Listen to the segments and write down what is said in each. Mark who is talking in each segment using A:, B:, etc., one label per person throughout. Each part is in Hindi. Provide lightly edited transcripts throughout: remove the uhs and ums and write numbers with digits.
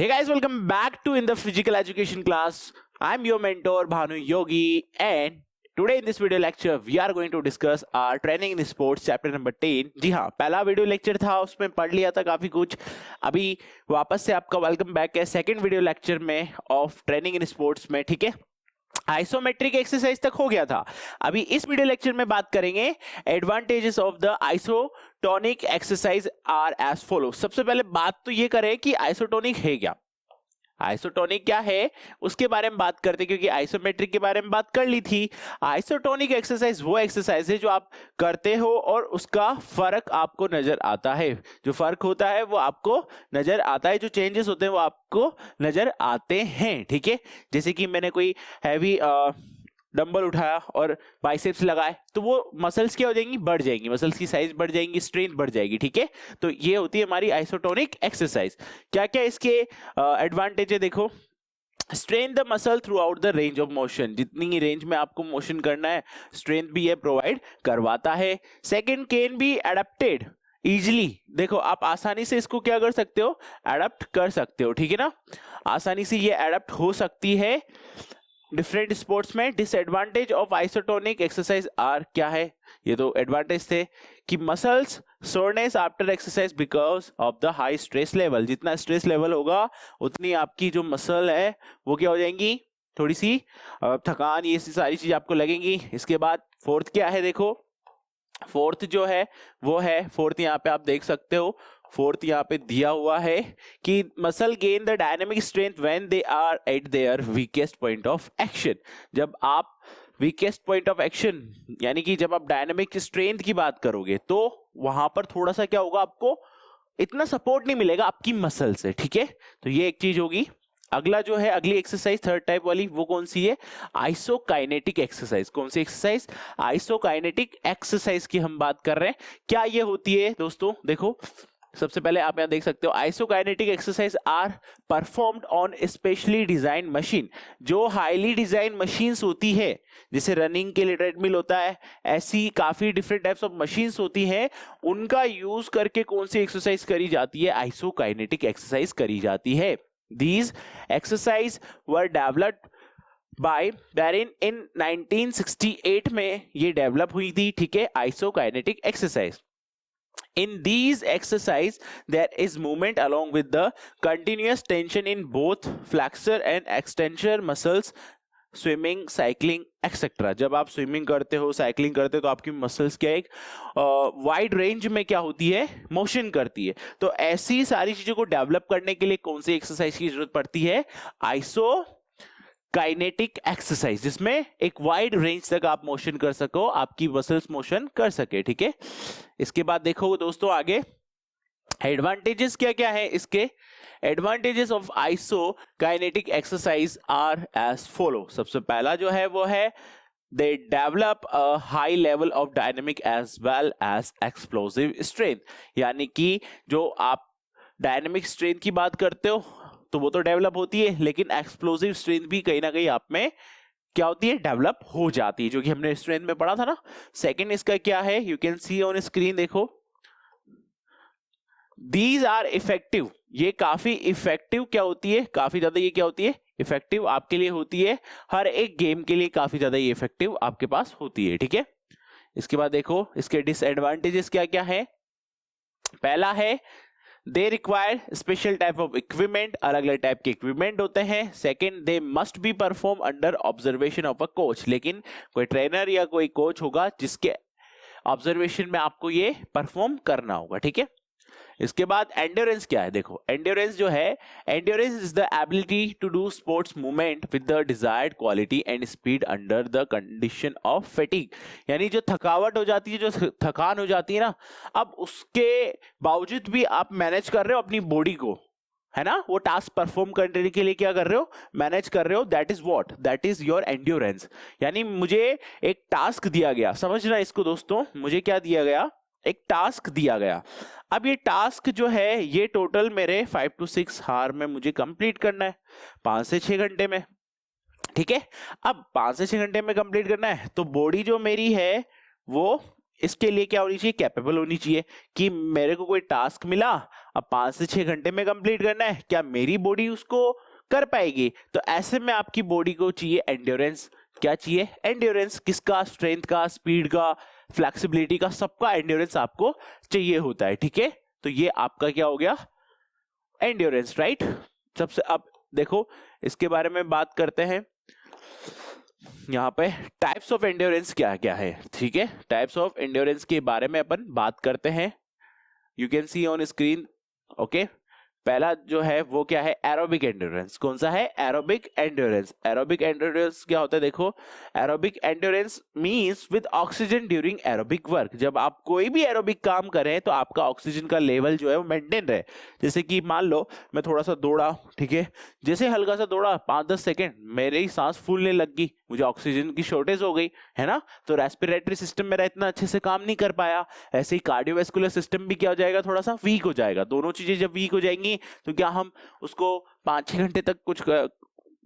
A: Hey guys, welcome back to In the Physical Education class. I'm your mentor Bhanu Yogi, and today in this video lecture we are going to discuss our training in sports chapter number 10. जी हाँ, पहला वीडियो लेक्चर था उसमें पढ़ लिया था काफी कुछ. अभी वापस से आपका वेलकम बैक है सेकंड वीडियो लेक्चर में ऑफ ट्रेनिंग इन स्पोर्ट्स में. ठीक है, आइसोमेट्रिक एक्सरसाइज तक हो गया था. अभी इस वीडियो लेक्चर में बात करेंगे advantages of the isotonic exercise are as follow. सबसे पहले बात तो ये करें कि आइसोटोनिक है क्या, आइसोटोनिक क्या है उसके बारे में बात करते हैं, क्योंकि आइसोमेट्रिक के बारे में बात कर ली थी. आइसोटोनिक एक्सरसाइज वो एक्सरसाइज है जो आप करते हो और उसका फर्क आपको नजर आता है. जो फर्क होता है वो आपको नजर आता है, जो चेंजेस होते हैं वो आपको नजर आते हैं. ठीक है, जैसे कि मैंने कोई हैवी डंबल उठाया और बाइसेप्स लगाए तो वो मसल्स क्या हो जाएंगी, बढ़ जाएंगी, मसल्स की साइज बढ़ जाएंगी, स्ट्रेंथ बढ़ जाएगी. ठीक है, तो ये होती है हमारी आइसोटोनिक एक्सरसाइज. क्या क्या इसके एडवांटेज है देखो. Strain the muscle through out the range of motion, जितनी रेंज में आपको मोशन करना है स्ट्रेंथ भी ये प्रोवाइड करवाता है. Second, can be adapted easily. देखो आप आसानी से इसको क्या कर सकते हो, एडेप्ट कर सकते हो. ठीक है ना, आसानी से ये एडेप्ट हो सकती है डिफरेंट स्पोर्ट्स में. Disadvantage of isotonic exercise are, क्या है, ये तो एडवांटेज थे कि muscles soreness after exercise because of the high stress level. जितना स्ट्रेस लेवल होगा उतनी आपकी जो मसल है वो क्या हो जाएंगी, थोड़ी सी थकान, ये सारी चीज आपको लगेंगी. इसके बाद फोर्थ क्या है, देखो फोर्थ जो है वो है, फोर्थ यहाँ पे आप देख सकते हो, फोर्थ यहाँ पे दिया हुआ है कि muscle gain the dynamic strength when they are at their weakest point of action. जब आप वीकेस्ट पॉइंट ऑफ एक्शन यानी कि जब आप डायनेमिक स्ट्रेंथ की बात करोगे तो वहां पर थोड़ा सा क्या होगा, आपको इतना सपोर्ट नहीं मिलेगा आपकी मसल से. ठीक है, तो ये एक चीज होगी. अगला जो है, अगली एक्सरसाइज थर्ड टाइप वाली, वो कौन सी है, आइसोकाइनेटिक एक्सरसाइज. कौन सी एक्सरसाइज, आइसोकाइनेटिक एक्सरसाइज की हम बात कर रहे हैं. क्या ये होती है दोस्तों, देखो सबसे पहले आप यहां देख सकते हो, isokinetic exercise are performed on specially design machine. जो हाईली डिजाइन मशीन्स होती है, जैसे रनिंग के लिए ट्रेडमिल होता है, ऐसी काफी डिफरेंट टाइप्स ऑफ मशीन्स होती हैं, उनका यूज करके कौन सी एक्सरसाइज करी जाती है, आइसोकाइनेटिक एक्सरसाइज करी जाती है. These exercise were developed by Darwin in 1968 में ये डेवलप हुई थी. ठीक है, isokinetic exercise. In these exercise there is movement along with the continuous tension in both flexor and extensor muscles. Swimming, cycling etcetera. जब आप स्विमिंग करते हो, साइकिलिंग करते हो तो आपकी मसल्स क्या एक वाइड रेंज में क्या होती है, मोशन करती है. तो ऐसी सारी चीजों को डेवलप करने के लिए कौन सी एक्सरसाइज की जरूरत पड़ती है, आइसो काइनेटिक एक्सरसाइज, जिसमें एक वाइड रेंज तक आप मोशन कर सको, आपकी मसल्स मोशन कर सके. ठीक है, इसके बाद देखो दोस्तों आगे एडवांटेजेस क्या क्या है इसके. Advantages of isokinetic exercise are as follow. सबसे पहला जो है वो है they develop a high level of dynamic as well as explosive strength. यानी कि जो आप डायनेमिक स्ट्रेंथ की बात करते हो तो वो तो डेवलप होती है, लेकिन एक्सप्लोसिव स्ट्रेंथ भी कहीं ना कहीं आप में क्या होती है, डेवलप हो जाती है, जो कि हमने स्ट्रेंथ में पढ़ा था ना. सेकेंड इसका क्या है, you can see on screen, देखो These are effective. ये काफी इफेक्टिव क्या होती है, काफी ज्यादा ये क्या होती है, इफेक्टिव आपके लिए होती है. हर एक गेम के लिए काफी ज्यादा ये इफेक्टिव आपके पास होती है. ठीक है, इसके बाद देखो इसके डिसएडवांटेजेस क्या क्या है. पहला है they require special type of equipment, अलग अलग टाइप के इक्विपमेंट होते हैं. Second, they must be perform under observation of a coach. लेकिन कोई ट्रेनर या कोई कोच होगा जिसके ऑब्जर्वेशन में आपको ये परफॉर्म करना होगा. ठीक है, इसके बाद एंड्योरेंस क्या है, देखो एंड्योरेंस जो है, endurance is the ability to do sports movement with the desired quality and speed under the condition of fatigue. यानी जो थकावट हो जाती है, जो थकान हो जाती है ना, अब उसके बावजूद भी आप मैनेज कर रहे हो अपनी बॉडी को, है ना, वो टास्क परफॉर्म करने के लिए क्या कर रहे हो, मैनेज कर रहे हो. That is what, that is your endurance. यानी मुझे एक टास्क दिया गया, समझना इसको दोस्तों, मुझे क्या दिया गया, एक टास्क दिया गया. अब ये टास्क जो है ये टोटल मेरे 5 to 6 हार में मुझे कंप्लीट करना है, 5 से 6 घंटे में. ठीक है, अब 5 से 6 घंटे में कंप्लीट करना है तो बॉडी जो मेरी है वो इसके लिए क्या होनी चाहिए, कैपेबल होनी चाहिए कि मेरे को कोई टास्क मिला, अब 5 से 6 घंटे में कंप्लीट करना है, क्या मेरी बॉडी उसको कर पाएगी? तो ऐसे में आपकी बॉडी को चाहिए एंड्योरेंस। क्या चाहिए? एंड्योरेंस। किसका? स्ट्रेंथ का, स्पीड का, फ्लेक्सिबिलिटी का, सबका एंड्योरेंस आपको चाहिए होता है, ठीक है। तो ये आपका क्या हो गया, एंड्योरेंस, राइट। सबसे अब देखो इसके बारे में बात करते हैं, यहाँ पे टाइप्स ऑफ एंड्योरेंस क्या क्या है, ठीक है। टाइप्स ऑफ एंड्योरेंस के बारे में अपन बात करते हैं। You can see on screen, okay. पहला जो है वो क्या है, एरोबिक एंड्योरेंस। कौन सा है? Aerobic endurance. एरोबिक एंड्योरेंस क्या होता है? देखो, aerobic endurance means with oxygen during aerobic work. जब आप कोई भी एरोबिक काम करें तो आपका ऑक्सीजन का लेवल जो है वो मेंटेन रहे। जैसे कि मान लो मैं थोड़ा सा दौड़ा, ठीक है, जैसे हल्का सा दौड़ा 5-10 सेकेंड, मेरी सांस फूलने लग गई, मुझे ऑक्सीजन की शॉर्टेज हो गई, है ना। तो रेस्पिरेटरी सिस्टम मेरा इतना अच्छे से काम नहीं कर पाया। ऐसे ही कार्डियोवैस्कुलर सिस्टम भी क्या हो जाएगा, थोड़ा सा वीक हो जाएगा। दोनों चीजें जब वीक हो जाएंगी तो क्या हम उसको 5-6 घंटे तक कुछ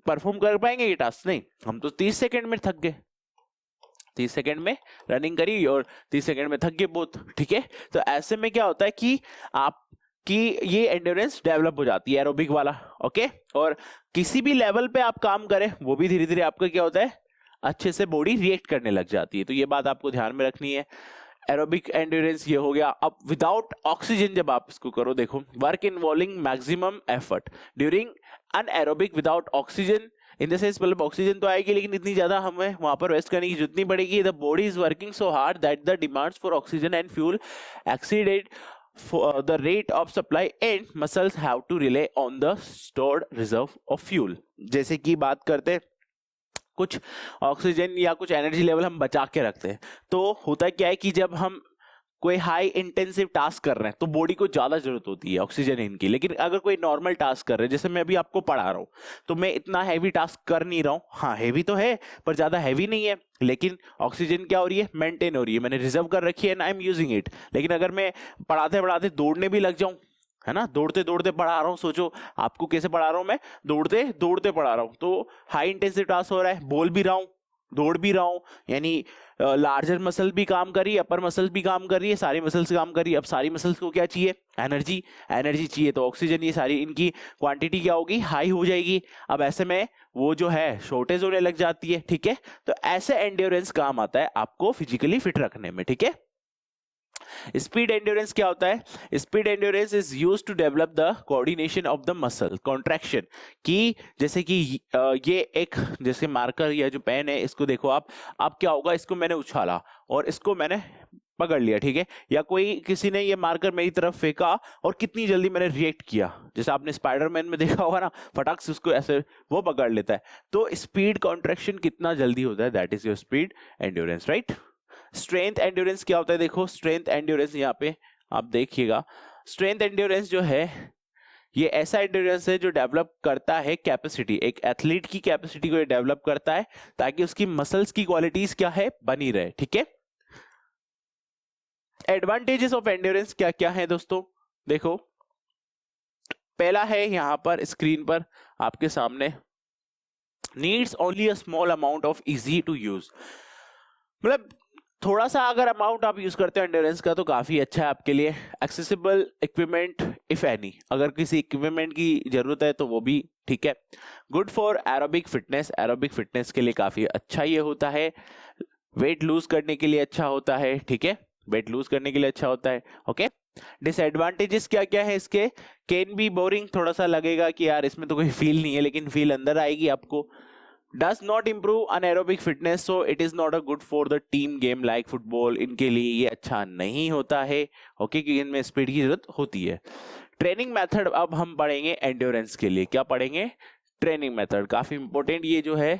A: परफॉर्म कर पाएंगे ये टास्क? नहीं। हम तो 30 सेकंड में थक गए, 30 सेकंड में रनिंग करी और 30 सेकंड में थक गए बहुत, ठीक है। तो ऐसे में क्या होता है कि आप कि ये एंड्योरेंस डेवलप हो जाती है, एरोबिक वाला, ओके। और किसी भी लेवल पे आप काम करें वो भी धीरे धीरे आपका क्या होता है, अच्छे से बॉडी रिएक्ट करने लग जाती है। तो ये बात आपको ध्यान में रखनी है। एरोबिक एंड्योरेंस ये हो गया। अब विदाउट ऑक्सीजन जब आप इसको करो, देखो, work involving maximum effort during anaerobic without oxygen, in the sense मतलब ऑक्सीजन तो आएगी लेकिन इतनी ज्यादा हमें वहां पर वेस्ट करने की जरूरत नहीं पड़ेगी। The body is working so hard that the demands for oxygen and fuel exceeded the rate of supply and muscles have to rely on the stored reserve of fuel। जैसे कि बात करते कुछ ऑक्सीजन या कुछ एनर्जी लेवल हम बचा के रखते हैं, तो होता क्या है कि जब हम कोई हाई इंटेंसिव टास्क कर रहे हैं तो बॉडी को ज्यादा जरूरत होती है ऑक्सीजन इनकी। लेकिन अगर कोई नॉर्मल टास्क कर रहे हैं, जैसे मैं अभी आपको पढ़ा रहा हूं, तो मैं इतना हैवी टास्क कर नहीं रहा हूं। हाँ, हैवी तो है पर ज्यादा हैवी नहीं है, लेकिन ऑक्सीजन क्या हो रही है, मेंटेन हो रही है, मैंने रिजर्व कर रखी है and I am using it. लेकिन अगर मैं पढ़ाते पढ़ाते दौड़ने भी लग जाऊं, है ना, दौड़ते दौड़ते पढ़ा रहा हूँ, सोचो आपको कैसे पढ़ा रहा हूँ मैं, दौड़ते दौड़ते पढ़ा रहा हूँ, तो हाई इंटेंसिव टास्क हो रहा है, बोल भी रहा हूँ, दौड़ भी रहा हूँ, यानी लार्जर मसल भी काम कर रही है, अपर मसल भी काम कर रही है, सारी मसल्स काम कर रही है। अब सारी मसल्स को क्या चाहिए, एनर्जी, एनर्जी चाहिए, तो ऑक्सीजन, ये सारी इनकी क्वांटिटी क्या होगी, हाई हो जाएगी। अब ऐसे में वो जो है शॉर्टेज होने लग जाती है, ठीक है। तो ऐसे एंड्योरेंस काम आता है आपको फिजिकली फिट रखने में, ठीक है। स्पीड एंड्योरेंस क्या होता है? Speed endurance is use to develop the coordination of the muscle contraction. कि जैसे कि ये एक जैसे मार्कर या जो पेन है, इसको देखो आप, अब क्या होगा, इसको मैंने उछाला और इसको मैंने पकड़ लिया, ठीक है, या कोई किसी ने ये मार्कर मेरी तरफ फेंका और कितनी जल्दी मैंने रिएक्ट किया, जैसे आपने स्पाइडरमैन में देखा होगा ना, फटाक से उसको ऐसे वो पकड़ लेता है। तो स्पीड कॉन्ट्रैक्शन कितना जल्दी होता है, that is your speed endurance, right. Strength endurance क्या होता है? देखो, स्ट्रेंथ एंड्योरेंस यहाँ पे आप देखिएगा, स्ट्रेंथ एंड्योरेंस जो है ये ऐसा एंड्योरेंस है जो डेवलप करता है कैपेसिटी, एक एथलीट की कैपेसिटी को ये डेवलप करता है ताकि उसकी मसल्स की क्वालिटीज क्या है, बनी रहे, ठीक है। एडवांटेजेस ऑफ एंड्योरेंस क्या क्या है दोस्तों? देखो, पहला है यहाँ पर स्क्रीन पर आपके सामने, needs only a small amount of easy to use. मतलब थोड़ा सा अगर अमाउंट आप यूज करते हो एंड्योरेंस का तो काफी अच्छा है आपके लिए। एक्सेसिबल इक्विपमेंट इफ एनी, अगर किसी इक्विपमेंट की जरूरत है तो वो भी ठीक है। Good for aerobic fitness, aerobic fitness के लिए काफी अच्छा ये होता है। वेट लूज करने के लिए अच्छा होता है, ठीक है, वेट लूज करने के लिए अच्छा होता है, ओके। डिसएडवांटेजेस क्या क्या है इसके? कैन बी बोरिंग, थोड़ा सा लगेगा कि यार इसमें तो कोई फील नहीं है, लेकिन फील अंदर आएगी आपको। Does not improve anaerobic fitness, so it is not a good for the team game like football। इनके लिए ये अच्छा नहीं होता है, ओके, क्योंकि इनमें स्पीड की जरूरत होती है। ट्रेनिंग मेथड अब हम पढ़ेंगे एंड्योरेंस के लिए, क्या पढ़ेंगे? ट्रेनिंग मेथड, काफी इंपॉर्टेंट ये जो है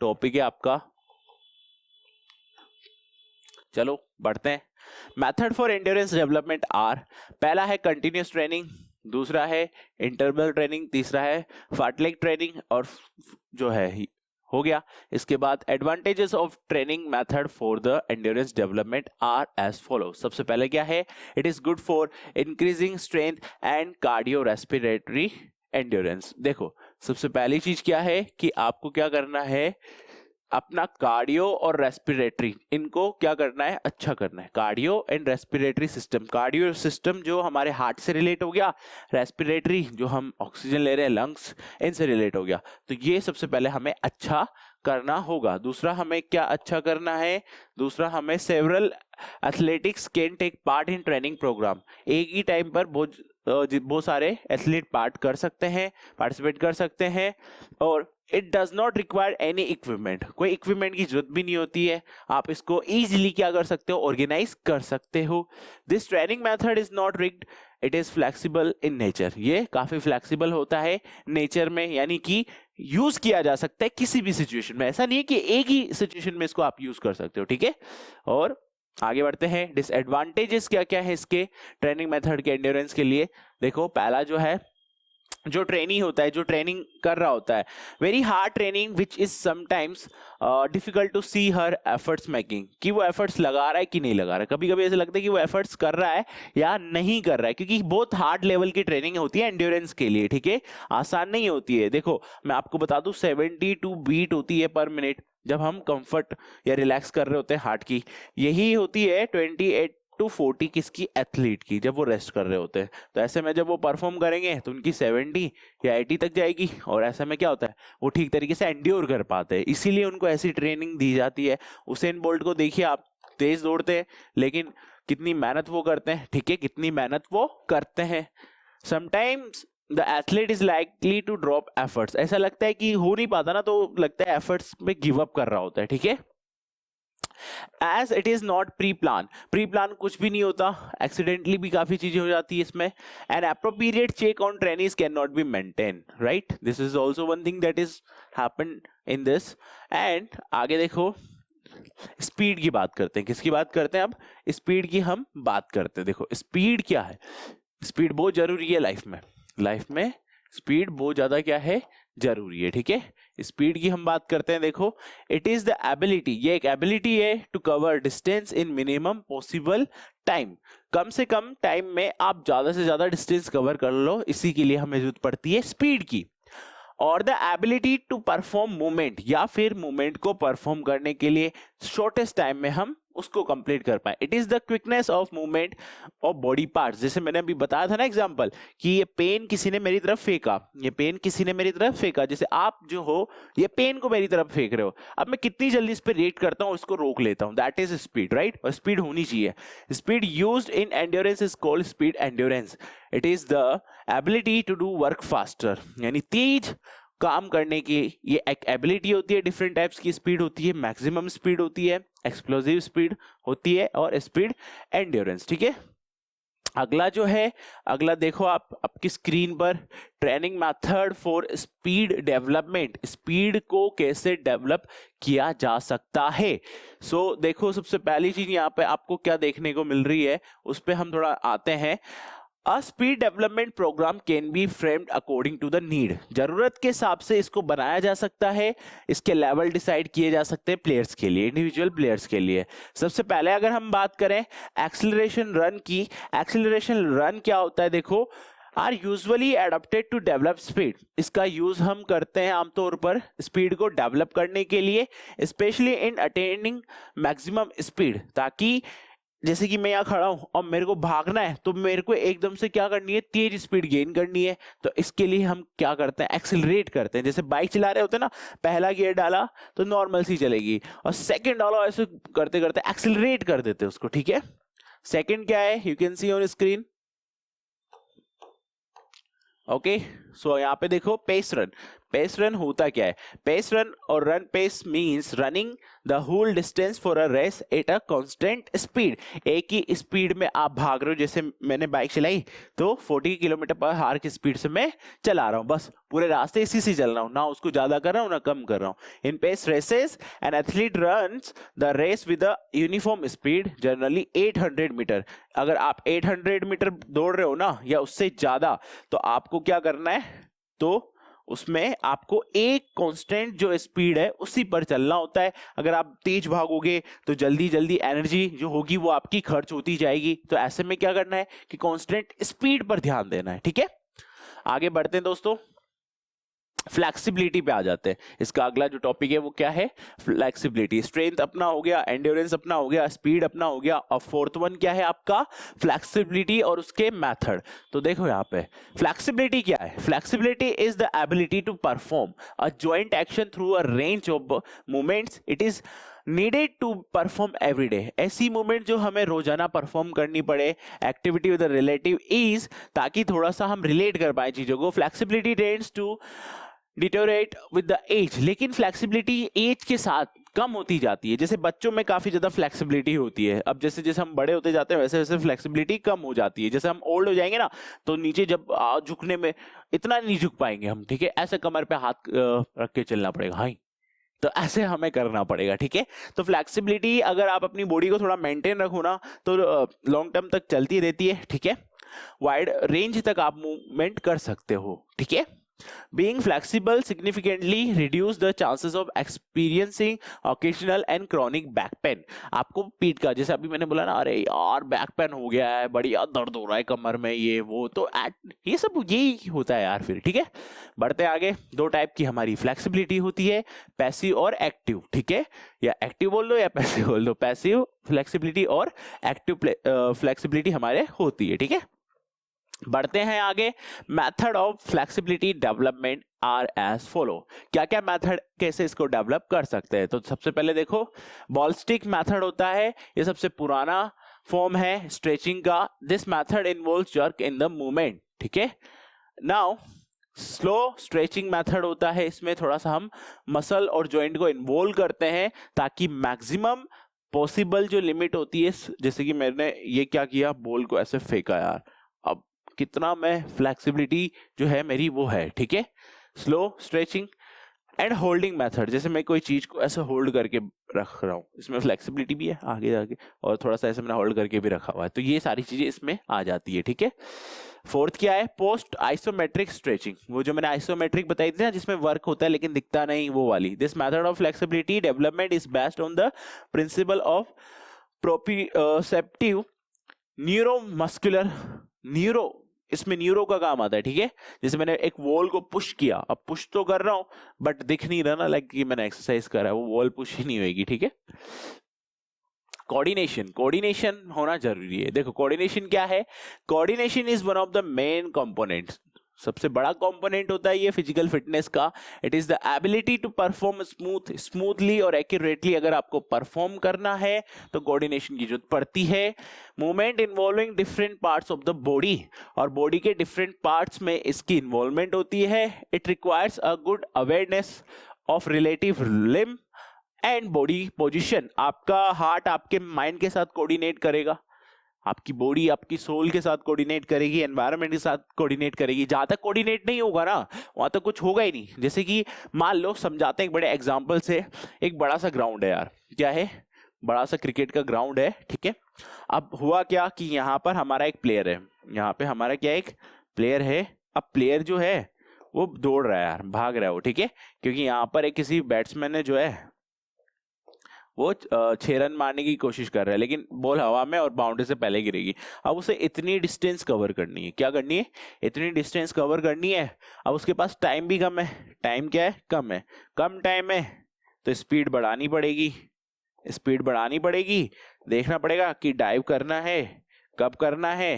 A: टॉपिक है आपका। चलो बढ़ते हैं। Method for endurance development are, पहला है कंटिन्यूस ट्रेनिंग, दूसरा है इंटरवल ट्रेनिंग, तीसरा है फार्टलेग ट्रेनिंग, और जो है हो गया। इसके बाद advantages of training method for the endurance development are as follow. सबसे पहले क्या है? It is good for increasing strength and cardio respiratory endurance. देखो, सबसे पहली चीज क्या है कि आपको क्या करना है, अपना कार्डियो और रेस्पिरेटरी, इनको क्या करना है, अच्छा करना है। Cardio and respiratory system, cardio system जो हमारे हार्ट से रिलेट हो गया, रेस्पिरेटरी जो हम ऑक्सीजन ले रहे हैं लंग्स, इनसे रिलेट हो गया। तो ये सबसे पहले हमें अच्छा करना होगा। दूसरा हमें क्या अच्छा करना है, दूसरा हमें several athletics can take part in training programme, एक ही टाइम पर बहुत सारे एथलीट पार्ट कर सकते हैं, पार्टिसिपेट कर सकते हैं। और it does not require any equipment, कोई इक्विपमेंट की जरूरत भी नहीं होती है, आप इसको इजीली क्या कर सकते हो, ऑर्गेनाइज कर सकते हो। This training method is not rigged, it is flexible in nature, ये काफी फ्लेक्सिबल होता है नेचर में, यानी कि यूज किया जा सकता है किसी भी सिचुएशन में। ऐसा नहीं है कि एक ही सिचुएशन में इसको आप यूज कर सकते हो, ठीक है। और आगे बढ़ते हैं, डिसएडवांटेजेस क्या क्या है इसके ट्रेनिंग मेथड के एंड्योरेंस के लिए। देखो पहला जो है, जो ट्रेनी होता है, जो ट्रेनिंग कर रहा होता है, very hard training which is sometimes difficult to see her efforts making, कि वो एफर्ट्स लगा रहा है कि नहीं लगा रहा है। कभी कभी ऐसा लगता है कि वो एफर्ट्स कर रहा है या नहीं कर रहा है, क्योंकि बहुत हार्ड लेवल की ट्रेनिंग होती है एंड्योरेंस के लिए, ठीक है, आसान नहीं होती है। देखो मैं आपको बता दूं 72 बीट होती है पर मिनट जब हम कंफर्ट या रिलैक्स कर रहे होते हैं हार्ट की, यही होती है 28 to 40 किसकी, एथलीट की, जब वो रेस्ट कर रहे होते हैं। तो ऐसे में जब वो परफॉर्म करेंगे तो उनकी 70 या 80 तक जाएगी, और ऐसे में क्या होता है, वो ठीक तरीके से एंड्योर कर पाते हैं, इसीलिए उनको ऐसी ट्रेनिंग दी जाती है। उसेन बोल्ट को देखिए आप, तेज दौड़ते हैं लेकिन कितनी मेहनत वो करते हैं, ठीक है, कितनी मेहनत वो करते हैं। Sometimes the athlete is likely to drop efforts, ऐसा लगता है कि हो नहीं पाता ना, तो लगता है एफर्ट्स में गिव अप कर रहा होता है, ठीक है। As it is not preplan, preplan कुछ भी नहीं होता, एक्सीडेंटली भी काफी चीजें हो जाती है इसमें। An appropriate check on trainings can not be maintain, right, this is also one thing that is happen in this. And आगे देखो, स्पीड की बात करते हैं, किसकी बात करते हैं अब, स्पीड की हम बात करते हैं। देखो स्पीड क्या है, स्पीड बहुत जरूरी है लाइफ में, लाइफ में स्पीड बहुत ज्यादा क्या है, जरूरी है, ठीक है। स्पीड की हम बात करते हैं, देखो इट इज द एबिलिटी, ये एक एबिलिटी है to cover distance in minimum possible time, कम से कम टाइम में आप ज्यादा से ज्यादा डिस्टेंस कवर कर लो, इसी के लिए हमें जरूरत पड़ती है स्पीड की। और the ability to perform movement, या फिर मूवमेंट को परफॉर्म करने के लिए शॉर्टेस्ट टाइम में हम उसको कंप्लीट कर पाए। It is the quickness of movement of body parts, जैसे मैंने अभी बताया था ना एग्जांपल, कि ये पेन किसी ने मेरी तरफ फेंका, ये पेन किसी ने मेरी तरफ फेंका, जैसे आप जो हो ये पेन को मेरी तरफ फेंक रहे हो, अब मैं कितनी जल्दी इस पर रिएक्ट करता हूँ, इसको रोक लेता हूँ, दैट इज स्पीड, राइट। और स्पीड होनी चाहिए। Speed used in endurance is called speed endurance, it is the ability to do work faster, यानी तेज काम करने की ये एक एबिलिटी होती है। डिफरेंट टाइप्स की स्पीड होती है, मैक्सिमम स्पीड होती है, एक्सप्लोसिव स्पीड होती है, और स्पीड एंड्योरेंस, ठीक है। अगला जो है, अगला देखो आप आपकी स्क्रीन पर, training method for speed development, speed को कैसे डेवलप किया जा सकता है। सो देखो सबसे पहली चीज यहाँ पे आपको क्या देखने को मिल रही है, उस पर हम थोड़ा आते हैं। A speed development program can be framed according to the need, जरूरत के हिसाब से इसको बनाया जा सकता है, इसके लेवल डिसाइड किए जा सकते हैं प्लेयर्स के लिए, इंडिविजुअल प्लेयर्स के लिए। सबसे पहले अगर हम बात करें एक्सेलरेशन रन की, एक्सेलरेशन रन क्या होता है, देखो are usually adapted to develop speed, इसका यूज हम करते हैं आमतौर पर स्पीड को डेवलप करने के लिए, specially in attaining maximum speed, ताकि जैसे कि मैं यहाँ खड़ा हूं और मेरे को भागना है, तो मेरे को एकदम से क्या करनी है, तेज स्पीड गेन करनी है, तो इसके लिए हम क्या करते हैं, एक्सेलरेट करते हैं। जैसे बाइक चला रहे होते हैं ना, पहला गियर डाला तो नॉर्मल सी चलेगी, और सेकंड डाला, ऐसे करते करते एक्सेलरेट कर देते हैं उसको, ठीक है। सेकंड क्या है, you can see on screen, okay. So यहाँ पे देखो पेस रन, पेस रन होता क्या है, पेस रन और run pace means running the whole distance for a race at a constant speed, एक ही स्पीड में आप भाग रहे हो, जैसे मैंने बाइक चलाई तो 40 किलोमीटर पर हार की स्पीड से मैं चला रहा हूं, बस पूरे रास्ते इसी से चल रहा हूं, ना उसको ज्यादा कर रहा हूं ना कम कर रहा हूं। In pace races an athlete runs the race with a uniform speed generally 800 metre, अगर आप 800 मीटर दौड़ रहे हो ना या उससे ज्यादा, तो आपको क्या करना है, तो उसमें आपको एक कांस्टेंट जो स्पीड है उसी पर चलना होता है। अगर आप तेज भागोगे तो जल्दी जल्दी एनर्जी जो होगी वो आपकी खर्च होती जाएगी, तो ऐसे में क्या करना है कि कांस्टेंट स्पीड पर ध्यान देना है, ठीक है। आगे बढ़ते हैं दोस्तों, फ्लेक्सिबिलिटी पे आ जाते हैं। इसका अगला जो टॉपिक है वो क्या है, फ्लेक्सिबिलिटी। स्ट्रेंथ अपना हो गया, एंड्योरेंस अपना हो गया, स्पीड अपना हो गया, और फोर्थ वन क्या है आपका, फ्लेक्सिबिलिटी और उसके मेथड। तो देखो यहाँ पे फ्लेक्सिबिलिटी क्या है, flexibility is the ability to perform a joint action through a range of movements it is needed to perform every day. ऐसी मूवमेंट जो हमें रोजाना परफॉर्म करनी पड़े, एक्टिविटी विद रिलेटिव ईज, ताकि थोड़ा सा हम रिलेट कर पाए चीजों को। Flexibility tends to deteriorate with the age, लेकिन फ्लेक्सिबिलिटी एज के साथ कम होती जाती है। जैसे बच्चों में काफी ज्यादा फ्लेक्सिबिलिटी होती है, अब जैसे जैसे हम बड़े होते जाते हैं वैसे वैसे फ्लेक्सिबिलिटी कम हो जाती है। जैसे हम ओल्ड हो जाएंगे ना, तो नीचे जब झुकने में इतना नहीं झुक पाएंगे हम, ठीक है, ऐसे कमर पे हाथ रख के चलना पड़ेगा, हाँ, तो ऐसे हमें करना पड़ेगा, ठीक है। तो फ्लेक्सिबिलिटी अगर आप अपनी बॉडी को थोड़ा मेंटेन रखो ना, तो लॉन्ग टर्म तक चलती रहती है, ठीक है। वाइड रेंज तक आप मूवमेंट कर सकते हो, ठीक है। Being flexible significantly reduce the chances of experiencing occasional and chronic back pain। आपको पीठ का, जैसे अभी मैंने बोला ना, अरे यार बैक पेन हो गया है, बढ़िया दर्द हो रहा है कमर में, ये वो, तो ये सब यही होता है यार फिर, ठीक है। बढ़ते आगे, दो टाइप की हमारी फ्लेक्सिबिलिटी होती है, पैसिव और एक्टिव, ठीक है, या एक्टिव बोल लो या पैसिव बोल लो। पैसिव फ्लेक्सिबिलिटी और एक्टिव फ्लेक्सिबिलिटी हमारे होती है, ठीक है। बढ़ते हैं आगे, method of flexibility development are as follow. क्या क्या मेथड, कैसे इसको डेवलप कर सकते हैं। तो सबसे पहले देखो, बॉल स्टिक मेथड होता है, ये सबसे पुराना फॉर्म है स्ट्रेचिंग का। This method involves jerk in the movement, ठीक है। नाउ स्लो स्ट्रेचिंग मेथड होता है, इसमें थोड़ा सा हम मसल और जॉइंट को इन्वॉल्व करते हैं ताकि मैक्सिमम पॉसिबल जो लिमिट होती है, जैसे कि मैंने ये क्या किया, बॉल को ऐसे फेंका यार, अब कितना मैं फ्लेक्सिबिलिटी जो है मेरी वो है, ठीक है। Slow stretching and holding method, जैसे मैं कोई चीज को ऐसे होल्ड करके रख रहा हूँ, इसमें फ्लेक्सिबिलिटी भी है आगे जाके, और थोड़ा सा ऐसे मैंने होल्ड करके भी रखा हुआ है, तो ये सारी चीजें इसमें आ जाती है, ठीक है। फोर्थ क्या है, पोस्ट आइसोमेट्रिक स्ट्रेचिंग, वो जो मैंने आइसोमेट्रिक बताई थी ना, जिसमें वर्क होता है लेकिन दिखता नहीं, वो वाली। This method of flexibility development is based on the principle of proprioceptive neuromuscular, neuro, इसमें न्यूरो का काम आता है, ठीक है। जैसे मैंने एक वॉल को पुश किया, अब पुश तो कर रहा हूं बट दिख नहीं रहा ना, लाइक कि मैंने एक्सरसाइज करा है, वो वॉल पुश ही नहीं होगी, ठीक है। कोऑर्डिनेशन, कोऑर्डिनेशन होना जरूरी है। देखो कोऑर्डिनेशन क्या है, coordination is one of the main components, सबसे बड़ा कंपोनेंट होता है ये फिजिकल फिटनेस का। It is the ability to perform smoothly और एक्यूरेटली। अगर आपको परफॉर्म करना है तो कोऑर्डिनेशन की जरूरत पड़ती है। Movement involving different parts of the body, और बॉडी के डिफरेंट पार्ट्स में इसकी इन्वॉल्वमेंट होती है। It requires a good awareness of relative limb and body position. आपका हार्ट आपके माइंड के साथ कोऑर्डिनेट करेगा, आपकी बॉडी आपकी सोल के साथ कोऑर्डिनेट करेगी, एनवायरनमेंट के साथ कोऑर्डिनेट करेगी। जहां तक कोऑर्डिनेट नहीं होगा ना, वहां तक कुछ होगा ही नहीं। जैसे कि मान लो, समझाते हैं एक बड़े एग्जांपल से, एक बड़ा सा ग्राउंड है यार, क्या है, बड़ा सा क्रिकेट का ग्राउंड है, ठीक है। अब हुआ क्या कि यहाँ पर हमारा एक प्लेयर है, यहाँ पे हमारा क्या एक प्लेयर है। अब प्लेयर जो है वो दौड़ रहा है यार, भाग रहा है वो, ठीक है, क्योंकि यहाँ पर एक किसी बैट्समैन ने जो है वो 6 रन मारने की कोशिश कर रहा है, लेकिन बॉल हवा में और बाउंड्री से पहले गिरेगी। अब उसे इतनी डिस्टेंस कवर करनी है, क्या करनी है, इतनी डिस्टेंस कवर करनी है। अब उसके पास टाइम भी कम है, टाइम क्या है, कम है, कम टाइम है, तो स्पीड बढ़ानी पड़ेगी, स्पीड बढ़ानी पड़ेगी। देखना पड़ेगा कि डाइव करना है, कब करना है,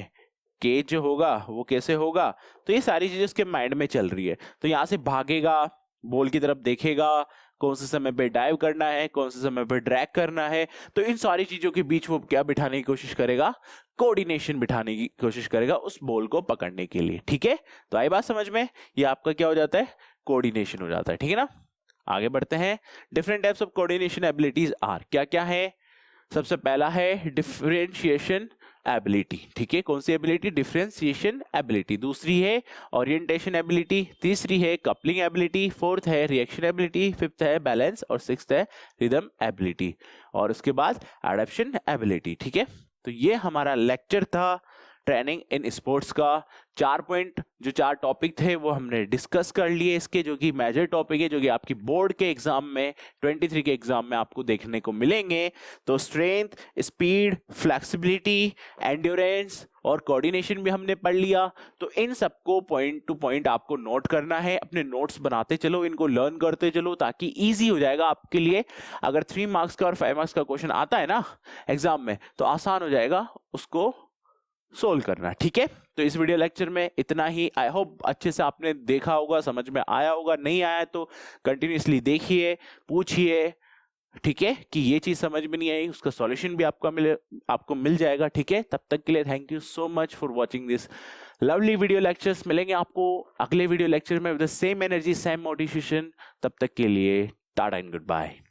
A: केज जो होगा वो कैसे होगा। तो ये सारी चीजें उसके माइंड में चल रही है। तो यहाँ से भागेगा, बॉल की तरफ देखेगा, कौन से समय पे डाइव करना है, कौन से समय पे ड्रैग करना है। तो इन सारी चीजों के बीच वो क्या बिठाने की कोशिश करेगा, कोऑर्डिनेशन बिठाने की कोशिश करेगा उस बॉल को पकड़ने के लिए, ठीक है। तो आई बात समझ में, ये आपका क्या हो जाता है, कोऑर्डिनेशन हो जाता है, ठीक है ना। आगे बढ़ते हैं, different types of coordination abilities are, क्या क्या है। सबसे पहला है डिफरेंशिएशन एबिलिटी, ठीक है, कौन सी एबिलिटी, डिफरेंशिएशन एबिलिटी। दूसरी है ओरिएंटेशन एबिलिटी, तीसरी है कपलिंग एबिलिटी, फोर्थ है रिएक्शन एबिलिटी, फिफ्थ है बैलेंस, और सिक्स्थ है रिदम एबिलिटी, और उसके बाद एडेप्शन एबिलिटी, ठीक है। तो ये हमारा लेक्चर था ट्रेनिंग इन स्पोर्ट्स का 4 पॉइंट, जो 4 टॉपिक थे वो हमने डिस्कस कर लिए इसके, जो कि मेजर टॉपिक है, जो कि आपकी बोर्ड के एग्जाम में 23 के एग्जाम में आपको देखने को मिलेंगे। तो स्ट्रेंथ, स्पीड, फ्लेक्सिबिलिटी, एंड्योरेंस और कोऑर्डिनेशन भी हमने पढ़ लिया। तो इन सबको पॉइंट टू पॉइंट आपको नोट करना है, अपने नोट्स बनाते चलो, इनको लर्न करते चलो, ताकि इजी हो जाएगा आपके लिए। अगर 3 मार्क्स का और 5 मार्क्स का क्वेश्चन आता है ना एग्जाम में, तो आसान हो जाएगा उसको सोल्व करना। ठीक है, तो इस वीडियो लेक्चर में इतना ही। आई होप अच्छे से आपने देखा होगा, समझ में आया होगा। नहीं आया तो कंटिन्यूसली देखिए, पूछिए, ठीक है, कि ये चीज समझ में नहीं आई, उसका सॉल्यूशन भी आपको मिल जाएगा। ठीक है, तब तक के लिए thank you so much for watching this lovely video lectures. मिलेंगे आपको अगले वीडियो लेक्चर में with the same energy, same motivation. तब तक के लिए टाटा एंड गुड बाय।